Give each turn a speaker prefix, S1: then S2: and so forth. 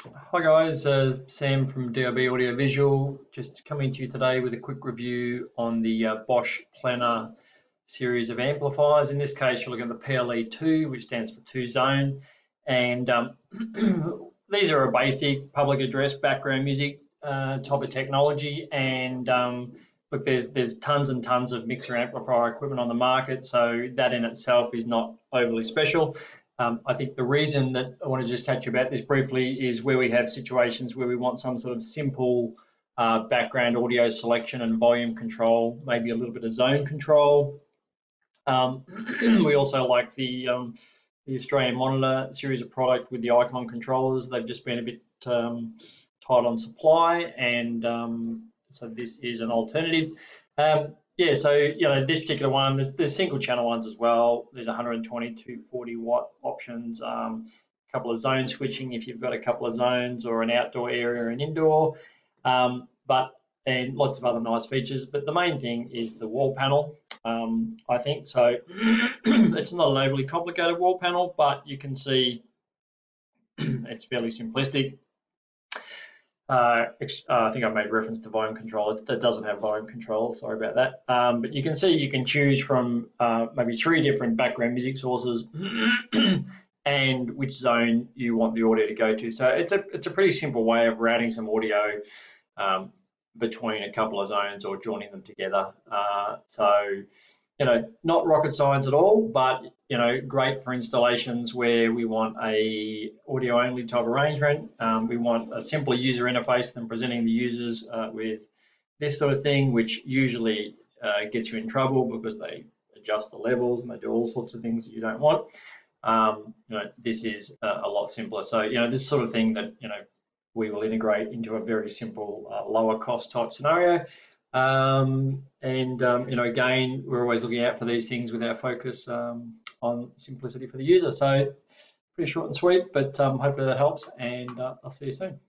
S1: Hi guys, Sam from DIB Audio Visual, just coming to you today with a quick review on the Bosch Plena series of amplifiers. In this case, you're looking at the PLE-2, which stands for two zone, and these are a basic public address background music type of technology. And look, there's tons and tons of mixer amplifier equipment on the market, so that in itself is not overly special. I think the reason that I want to just touch about this briefly is where we have situations where we want some sort of simple background audio selection and volume control, maybe a little bit of zone control. We also like the Australian Monitor series of product with the icon controllers. They've just been a bit tight on supply, and so this is an alternative. Yeah, so this particular one, there's single channel ones as well. There's 120 to 40 watt options, a couple of zone switching if you've got a couple of zones or an outdoor area or an indoor, and lots of other nice features. But the main thing is the wall panel, I think. So it's not an overly complicated wall panel, but you can see it's fairly simplistic. I think I made reference to volume control. It doesn't have volume control, sorry about that. But you can see you can choose from maybe 3 different background music sources and which zone you want the audio to go to. So it's a pretty simple way of routing some audio between a couple of zones or joining them together. So not rocket science at all, but great for installations where we want a audio only type arrangement. We want a simpler user interface than presenting the users with this sort of thing, which usually gets you in trouble because they adjust the levels and they do all sorts of things that you don't want. This is a lot simpler. So this sort of thing that we will integrate into a very simple lower cost type scenario. Again, we're always looking out for these things with our focus on simplicity for the user. So pretty short and sweet, but hopefully that helps, and I'll see you soon.